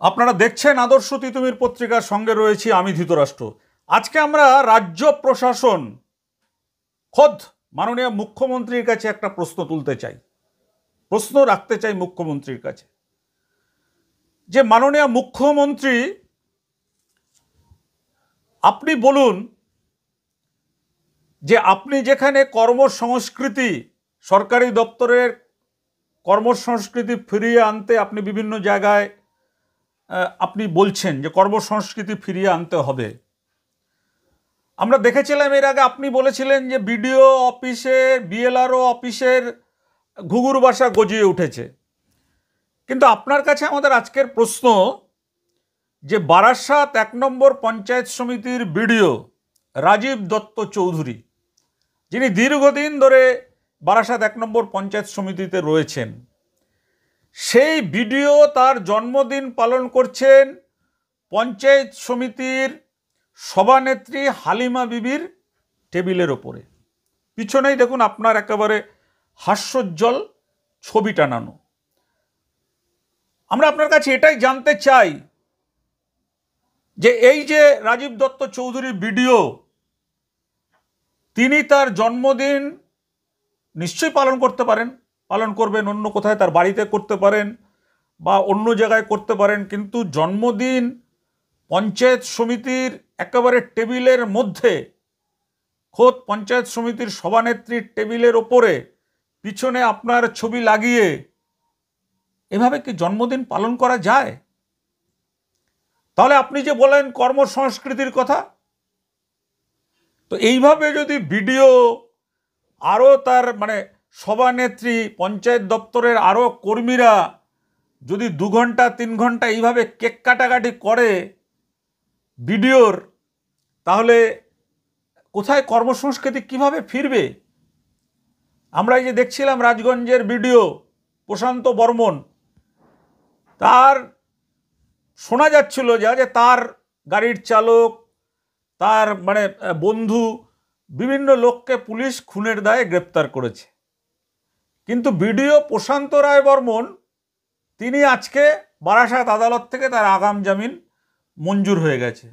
আপনারা দেখছেন আদর্শ তিতুমির পত্রিকার সঙ্গে রয়েছি আমি ধৃতরাষ্ট্র। আজকে আমরা রাজ্য প্রশাসন খোদ মাননীয় মুখ্যমন্ত্রীর কাছে একটা প্রশ্ন তুলতে চাই, প্রশ্ন রাখতে চাই মুখ্যমন্ত্রীর কাছে যে মাননীয় মুখ্যমন্ত্রী আপনি বলুন যে আপনি যেখানে কর্মসংস্কৃতি সরকারি দপ্তরের কর্মসংস্কৃতি ফিরিয়ে আনতে আপনি বিভিন্ন জায়গায় আপনি বলছেন যে কর্মসংস্কৃতি ফিরিয়ে আনতে হবে। আমরা দেখেছিলাম এর আগে আপনি বলেছিলেন যে বিডিও অফিসের বিএলআরও অফিসের ঘুঘুর বাসা গজিয়ে উঠেছে। কিন্তু আপনার কাছে আমাদের আজকের প্রশ্ন যে বারাসাত ১ নম্বর পঞ্চায়েত সমিতির বিডিও রাজীব দত্ত চৌধুরী, যিনি দীর্ঘদিন ধরে বারাসাত ১ নম্বর পঞ্চায়েত সমিতিতে রয়েছেন, সেই বিডিও তার জন্মদিন পালন করছেন পঞ্চায়েত সমিতির সভানেত্রী হালিমা বিবির টেবিলের ওপরে। পিছনেই দেখুন আপনার একেবারে হাস্যোজ্জ্বল ছবি টানানো। আমরা আপনার কাছে এটাই জানতে চাই যে এই যে রাজীব দত্ত চৌধুরী বিডিও, তিনি তার জন্মদিন নিশ্চয়ই পালন করতে পারেন, পালন করবেন, অন্য কোথায় তার বাড়িতে করতে পারেন বা অন্য জায়গায় করতে পারেন, কিন্তু জন্মদিন পঞ্চায়েত সমিতির একেবারে টেবিলের মধ্যে, খোদ পঞ্চায়েত সমিতির সভানেত্রীর টেবিলের ওপরে পিছনে আপনার ছবি লাগিয়ে এভাবে কি জন্মদিন পালন করা যায়? তাহলে আপনি যে বলেন কর্মসংস্কৃতির কথা, তো এইভাবে যদি বিডিও আরও তার সভানেত্রী পঞ্চায়েত দপ্তরের আরও কর্মীরা যদি 2 ঘন্টা 3 ঘন্টা এইভাবে কেক কাটাকাটি করে বিডিওর, তাহলে কোথায় কর্মসংস্কৃতি কিভাবে ফিরবে? আমরা এই যে দেখছিলাম রাজগঞ্জের বিডিও প্রশান্ত বর্মন, তার শোনা যাচ্ছিল যে তার গাড়ির চালক, তার বন্ধু, বিভিন্ন লোককে পুলিশ খুনের দায়ে গ্রেপ্তার করেছে। কিন্তু বিডিও প্রশান্ত রায় বর্মন তিনি আজকে বারাসাত আদালত থেকে তার আগাম জামিন মঞ্জুর হয়ে গেছে।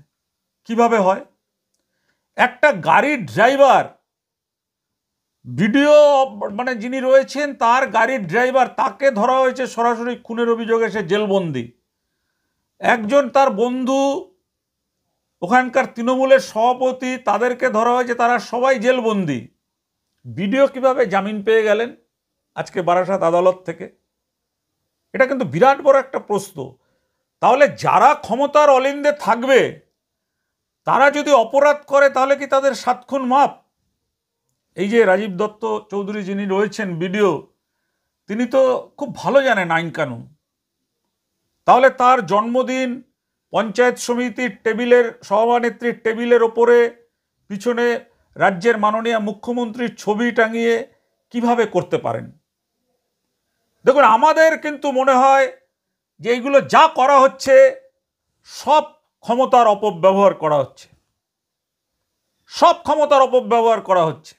কিভাবে হয়? একটা গাড়ির ড্রাইভার, বিডিও যিনি রয়েছেন তার গাড়ির ড্রাইভার, তাকে ধরা হয়েছে সরাসরি খুনের অভিযোগে, সে জেলবন্দি। একজন তার বন্ধু, ওখানকার তৃণমূলের সভাপতি, তাদেরকে ধরা হয়েছে, তারা সবাই জেলবন্দি। বিডিও কিভাবে জামিন পেয়ে গেলেন আজকে বারাসাত আদালত থেকে? এটা কিন্তু বিরাট বড় একটা প্রশ্ন। তাহলে যারা ক্ষমতার অলিন্দে থাকবে তারা যদি অপরাধ করে তাহলে কি তাদের 7 খুন মাপ? এই যে রাজীব দত্ত চৌধুরী যিনি রয়েছেন বিডিও, তিনি তো খুব ভালো জানেন আইন কানুন। তাহলে তার জন্মদিন পঞ্চায়েত সমিতির টেবিলের সভানেত্রীর টেবিলের ওপরে পিছনে রাজ্যের মাননীয় মুখ্যমন্ত্রীর ছবি টাঙিয়ে কিভাবে করতে পারেন? দেখুন, আমাদের কিন্তু মনে হয় যে এইগুলো যা করা হচ্ছে সব ক্ষমতার অপব্যবহার করা হচ্ছে, সব ক্ষমতার অপব্যবহার করা হচ্ছে।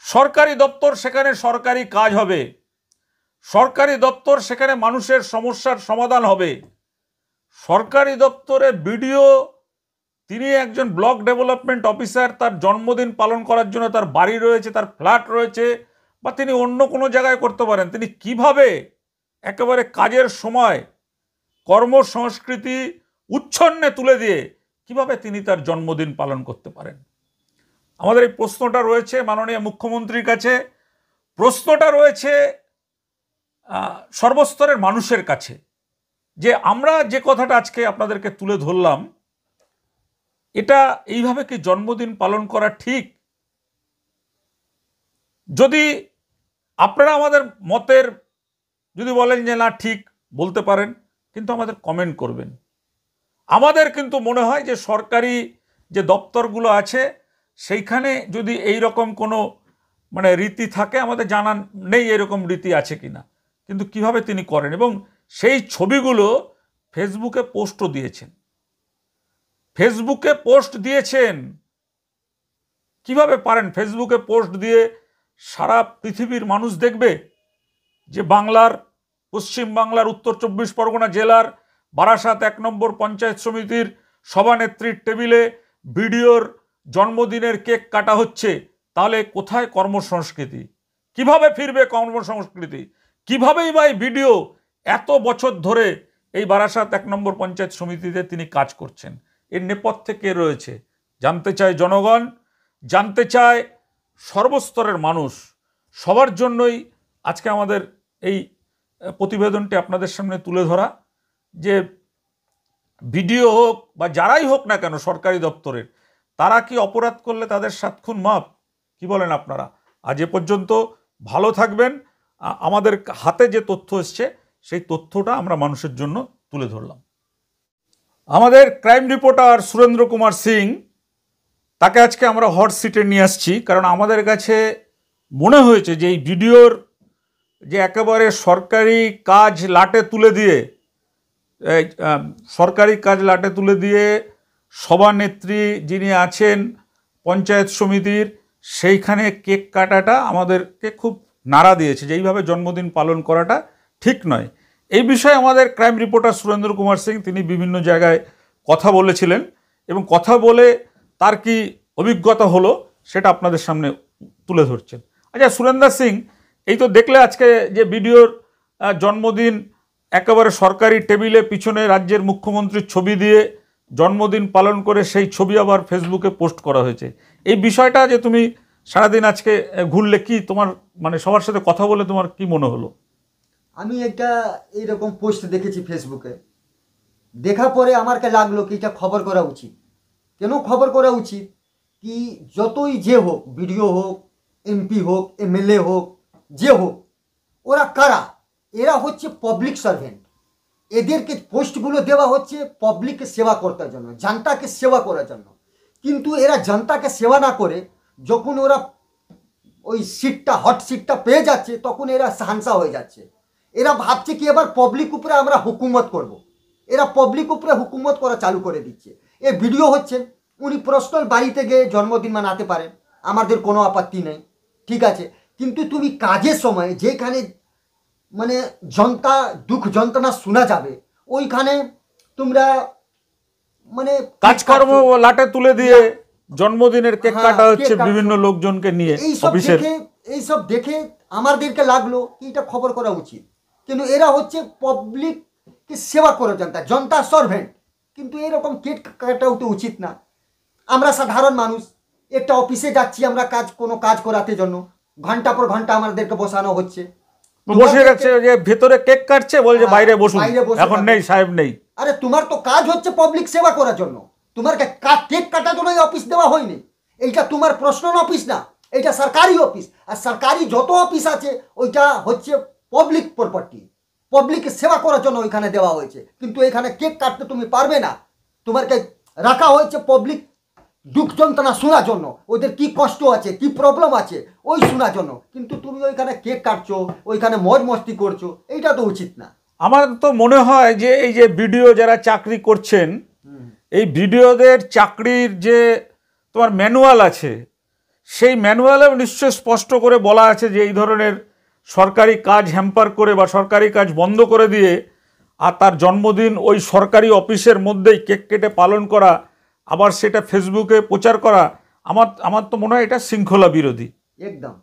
সরকারি দপ্তর সেখানে সরকারি কাজ হবে, সরকারি দপ্তর সেখানে মানুষের সমস্যার সমাধান হবে। সরকারি দপ্তরে বিডিও, তিনি একজন ব্লক ডেভেলপমেন্ট অফিসার, তার জন্মদিন পালন করার জন্য তার বাড়ি রয়েছে, তার ফ্ল্যাট রয়েছে, বা তিনি অন্য কোনো জায়গায় করতে পারেন। তিনি কিভাবে একেবারে কাজের সময় কর্মসংস্কৃতি উচ্ছন্নে তুলে দিয়ে কিভাবে তিনি তার জন্মদিন পালন করতে পারেন? আমাদের এই প্রশ্নটা রয়েছে মাননীয় মুখ্যমন্ত্রীর কাছে, প্রশ্নটা রয়েছে সর্বস্তরের মানুষের কাছে, যে আমরা যে কথাটা আজকে আপনাদেরকে তুলে ধরলাম, এটা এইভাবে কি জন্মদিন পালন করা ঠিক? যদি আপনারা আমাদের মতের যদি বলেন যে না ঠিক, বলতে পারেন, কিন্তু আমাদের কমেন্ট করবেন। আমাদের কিন্তু মনে হয় যে সরকারি যে দপ্তরগুলো আছে সেইখানে যদি এই রকম কোনো রীতি থাকে, আমাদের জানা নেই এরকম রীতি আছে কিনা, কিন্তু কিভাবে তিনি করেন। এবং সেই ছবিগুলো ফেসবুকে পোস্টও দিয়েছেন, ফেসবুকে পোস্ট দিয়েছেন। কিভাবে পারেন ফেসবুকে পোস্ট দিয়ে সারা পৃথিবীর মানুষ দেখবে যে বাংলার, পশ্চিম বাংলার উত্তর 24 পরগনা জেলার বারাসাত 1 নম্বর পঞ্চায়েত সমিতির সভানেত্রীর টেবিলে ভিডিওর জন্মদিনের কেক কাটা হচ্ছে, তাহলে কোথায় কর্মসংস্কৃতি? কিভাবে ফিরবে কর্মসংস্কৃতি? কিভাবেই বা এই ভিডিও এত বছর ধরে এই বারাসাত 1 নম্বর পঞ্চায়েত সমিতিতে তিনি কাজ করছেন? এর নেপথ্যে কে রয়েছে জানতে চায় জনগণ, জানতে চায় সর্বস্তরের মানুষ। সবার জন্যই আজকে আমাদের এই প্রতিবেদনটি আপনাদের সামনে তুলে ধরা, যে ভিডিও হোক বা যারাই হোক না কেন সরকারি দপ্তরের, তারা কি অপরাধ করলে তাদের 7 খুন মাপ? কি বলেন আপনারা? আজ এ পর্যন্ত, ভালো থাকবেন। আমাদের হাতে যে তথ্য এসছে সেই তথ্যটা আমরা মানুষের জন্য তুলে ধরলাম। আমাদের ক্রাইম রিপোর্টার সুরেন্দ্র কুমার সিং, তাকে আজকে আমরা হট সিটে নিয়ে আসছি, কারণ আমাদের কাছে মনে হয়েছে যে এই ভিডিওর যে একেবারে সরকারি কাজ লাটে তুলে দিয়ে সভানেত্রী যিনি আছেন পঞ্চায়েত সমিতির, সেইখানে কেক কাটাটা আমাদেরকে খুব নাড়া দিয়েছে, যে এইভাবে জন্মদিন পালন করাটা ঠিক নয়। এই বিষয়ে আমাদের ক্রাইম রিপোর্টার সুরেন্দ্র কুমার সিং তিনি বিভিন্ন জায়গায় কথা বলেছিলেন, এবং কথা বলে তার কি অভিজ্ঞতা হলো সেটা আপনাদের সামনে তুলে ধরছেন। আচ্ছা সুরেন্দ্র সিং, এই তো দেখলে আজকে যে ভিডিওর জন্মদিন একেবারে সরকারি টেবিলে পিছনে রাজ্যের মুখ্যমন্ত্রীর ছবি দিয়ে জন্মদিন পালন করে সেই ছবি আবার ফেসবুকে পোস্ট করা হয়েছে। এই বিষয়টা যে তুমি সারাদিন আজকে ঘুরলে, কি তোমার মানে সবার সাথে কথা বলে তোমার কি মনে হলো? আমি একটা এইরকম পোস্ট দেখেছি ফেসবুকে, দেখার পরে আমারকে লাগলো কি এটা খবর করা উচিত। কেন খবর করা উচিত? কি যতই যে হোক, ভিডিও হোক, এমপি হোক, এমএলএ হোক, যে হোক, ওরা কারা? এরা হচ্ছে পাবলিক সার্ভেন্ট। এদেরকে পোস্টগুলো দেওয়া হচ্ছে পাবলিককে সেবা করতে জন্য, জনতাকে সেবা করার জন্য। কিন্তু এরা জনতাকে সেবা না করে যখন ওরা ওই সিটটা, হট সিটটা পেয়ে যাচ্ছে, তখন এরা সাহানসা হয়ে যাচ্ছে। এরা ভাবছে কি এবার পাবলিক উপরে আমরা হুকুমত করব। এরা পাবলিক উপরে হুকুমত করা চালু করে দিচ্ছে। এই ভিডিও হচ্ছে, উনি পার্সোনাল বাড়িতে গিয়ে জন্মদিন মানাতে পারেন, আমাদের কোনো আপত্তি নেই, ঠিক আছে। কিন্তু তুমি কাজের সময় যেখানে মানে জনতা দুঃখ যন্ত্রণা শোনা যাবে, ওইখানে তোমরা মানে কাজকর্ম লাটে তুলে দিয়ে জন্মদিনের কেক কাটা হচ্ছে বিভিন্ন লোকজনকে নিয়ে। এইসব দেখে আমাদেরকে লাগলো এটা খবর করা উচিত। কিন্তু এরা হচ্ছে পাবলিককে সেবা করে জনতা সার্ভেন্ট, কিন্তু এরকম কেক কাটাও তো উচিত না। আমরা সাধারণ মানুষ, একটা অফিসে যাচ্ছি আমরা কোনো কাজ করাতে জন্য, ঘন্টা পর ঘন্টা আমাদেরকে বসানো হচ্ছে, বসে রাখছে, যে ভেতরে কেক কাটছে, বলছে বাইরে বসুন, এখন নেই সাহেব নেই। আরে তোমার তো কাজ হচ্ছে পাবলিক সেবা করার জন্য, তোমার কেক কাটার জন্য অফিস দেওয়া হয়নি। এইটা তোমার পার্সোনাল অফিস না, এটা সরকারি অফিস। আর সরকারি যত অফিস আছে ওইটা হচ্ছে পাবলিক প্রপার্টি, পাবলিককে সেবা করার জন্য ওইখানে দেওয়া হয়েছে। কিন্তু এখানে কেক কাটতে তুমি পারবে না, তোমাকে রাখা হয়েছে পাবলিক দুঃখ যন্ত্রণা শোনার জন্য, ওদের কি কষ্ট আছে, কি প্রবলেম আছে ওই শোনার জন্য। কিন্তু তুমি ওইখানে কেক কাটছো, ওইখানে মজ মস্তি করছো, এইটা তো উচিত না। আমার তো মনে হয় যে এই যে ভিডিও যারা চাকরি করছেন, এই ভিডিওদের চাকরির যে তোমার ম্যানুয়াল আছে, সেই ম্যানুয়ালেও নিশ্চয় স্পষ্ট করে বলা আছে যে এই ধরনের সরকারি কাজ হ্যাম্পার করে বা সরকারি কাজ বন্ধ করে দিয়ে আর তার জন্মদিন ওই সরকারি অফিসের মধ্যেই কেক কেটে পালন করা, আবার সেটা ফেসবুকে প্রচার করা, আমার তো মনে হয় এটা শৃঙ্খলা বিরোধী। একদম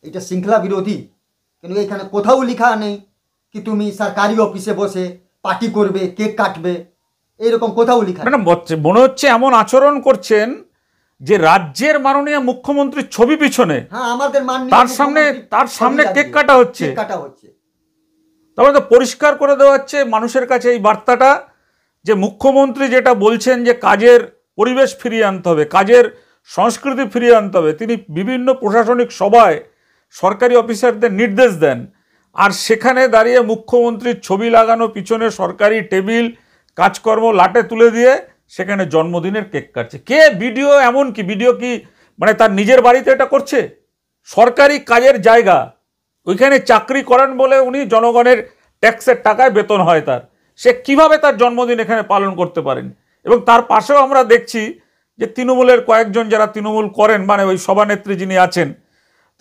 এটা শৃঙ্খলা বিরোধী। কিন্তু এখানে কোথাও লেখা নেই কি তুমি সরকারি অফিসে বসে পার্টি করবে, কেক কাটবে, এরকম কোথাও লেখা মানে মনে হচ্ছে এমন আচরণ করছেন যে রাজ্যের মাননীয় মুখ্যমন্ত্রীর ছবি পিছনে আমাদের তার সামনে কেক কাটা হচ্ছে। তারপরে তো পরিষ্কার করে দেওয়া হচ্ছে মানুষের কাছে এই বার্তাটা, যে মুখ্যমন্ত্রী যেটা বলছেন যে কাজের পরিবেশ ফিরিয়ে আনতে হবে, কাজের সংস্কৃতি ফিরিয়ে আনতে হবে, তিনি বিভিন্ন প্রশাসনিক সভায় সরকারি অফিসারদের নির্দেশ দেন, আর সেখানে দাঁড়িয়ে মুখ্যমন্ত্রীর ছবি লাগানো পিছনে সরকারি টেবিল, কাজকর্ম লাটে তুলে দিয়ে সেখানে জন্মদিনের কেক কাটছে। কে ভিডিও, এমন কি ভিডিও কি মানে তার নিজের বাড়িতে এটা করছে? সরকারি কাজের জায়গা, ওইখানে চাকরি করেন বলে উনি জনগণের ট্যাক্সের টাকায় বেতন হয় তার, সে কিভাবে তার জন্মদিন এখানে পালন করতে পারেন? এবং তার পাশেও আমরা দেখছি যে তৃণমূলের কয়েকজন যারা তৃণমূল করেন, মানে ওই সভানেত্রী যিনি আছেন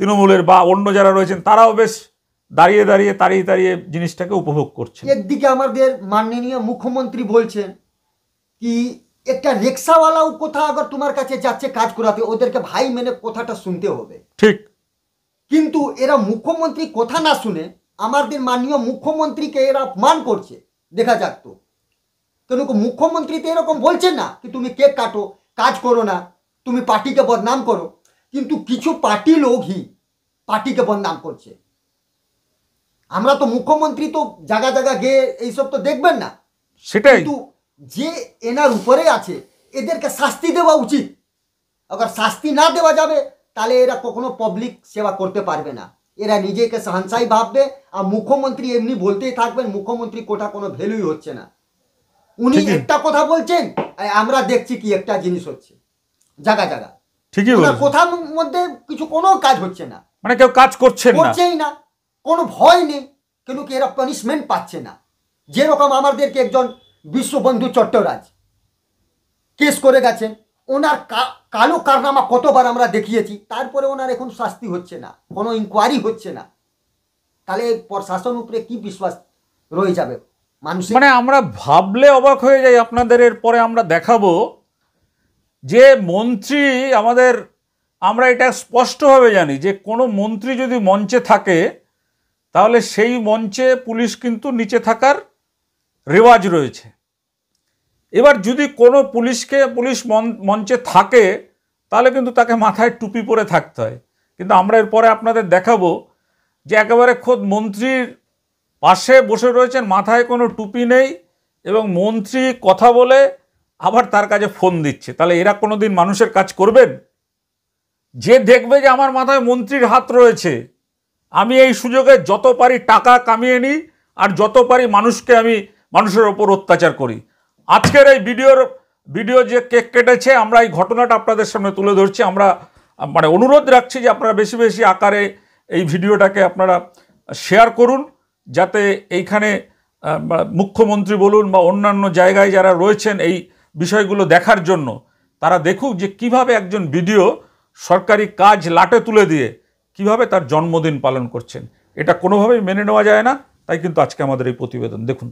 তৃণমূলের বা অন্য যারা রয়েছেন, তারাও বেশ দাঁড়িয়ে দাঁড়িয়ে তাড়িয়ে তাড়িয়ে জিনিসটাকে উপভোগ করছেন। একদিকে আমাদের মাননীয় মুখ্যমন্ত্রী বলছেন কি একটা রিক্সাওয়ালাও কোথা আবার তোমার কাছে যাচ্ছে কাজ করাতে, ওদেরকে ভাই মেনে কথাটা শুনতে হবে। ঠিক। কিন্তু এরা মুখ্যমন্ত্রী কথা না শুনে আমাদের মাননীয় মুখ্যমন্ত্রীকে এরা মান করছে। দেখা যাক তো, কেন মুখ্যমন্ত্রী তো এরকম বলছেন না কি তুমি কেক কাটো, কাজ করো না, তুমি পার্টিকে বদনাম করো, কিন্তু কিছু পার্টি লোকই পার্টিকে বদনাম করছে। আমরা তো মুখ্যমন্ত্রী তো জায়গা জায়গা গিয়ে এইসব তো দেখবেন না, সেটাই। কিন্তু যে এনার উপরে আছে এদেরকে শাস্তি দেওয়া উচিত। আবার শাস্তি না দেওয়া যাবে তাহলে এরা কখনো পাবলিক সেবা করতে পারবে না, এরা নিজেকে সাহসাই ভাববে। আর মুখ্যমন্ত্রী এমনি বলতেই থাকবেন, মুখ্যমন্ত্রী কোটা কোনো ভ্যালুই হচ্ছে না। উনি একটা কথা বলছেন আর আমরা দেখছি কি একটা জিনিস হচ্ছে জায়গা জায়গা। ঠিকই বলেছেন। কথার মধ্যে কিছু কোনো কাজ হচ্ছে না, মানে কেউ কাজ করছেন না, করছেই না, কোনো ভয় নেই, কেন কি এরা পানিশমেন্ট পাচ্ছে না। যেরকম আমাদেরকে একজন বিশ্ববন্ধু চট্টরাজ কেস করে গেছেন, ওনার কালো কারনামা কতবার আমরা দেখিয়েছি, তারপরে ওনার এখন শাস্তি হচ্ছে না, কোনো ইনকোয়ারি হচ্ছে না। তাহলে প্রশাসন উপরে কি বিশ্বাস রয়ে যাবে মানুষের? মানে আমরা ভাবলে অবাক হয়ে যাই আপনাদের। এরপরে আমরা দেখাবো যে মন্ত্রী আমাদের, আমরা এটা স্পষ্টভাবে জানি যে কোনো মন্ত্রী যদি মঞ্চে থাকে তাহলে সেই মঞ্চে পুলিশ কিন্তু নিচে থাকার রেওয়াজ রয়েছে। এবার যদি কোনো পুলিশ মঞ্চে থাকে তাহলে কিন্তু তাকে মাথায় টুপি পরে থাকতে হয়। কিন্তু আমরা এরপরে আপনাদের দেখাবো যে একেবারে খোদ মন্ত্রীর পাশে বসে রয়েছেন, মাথায় কোনো টুপি নেই, এবং মন্ত্রী কথা বলে আবার তার কাছে ফোন দিচ্ছে। তাহলে এরা কোনোদিন মানুষের কাজ করবেন? যে দেখবে যে আমার মাথায় মন্ত্রীর হাত রয়েছে, আমি এই সুযোগে যত পারি টাকা কামিয়ে নিই আর যত পারি মানুষের ওপর অত্যাচার করি। আজকের এই ভিডিও যে কেক কেটেছে, আমরা এই ঘটনাটা আপনাদের সামনে তুলে ধরছি। আমরা মানে অনুরোধ রাখছি যে আপনারা বেশি বেশি আকারে এই ভিডিওটাকে আপনারা শেয়ার করুন, যাতে এইখানে মুখ্যমন্ত্রী বলুন বা অন্যান্য জায়গায় যারা রয়েছেন এই বিষয়গুলো দেখার জন্য, তারা দেখুক যে কিভাবে একজন ভিডিও সরকারি কাজ লাটে তুলে দিয়ে কিভাবে তার জন্মদিন পালন করছেন। এটা কোনোভাবেই মেনে নেওয়া যায় না। তাই কিন্তু আজকে আমাদের এই প্রতিবেদন দেখুন।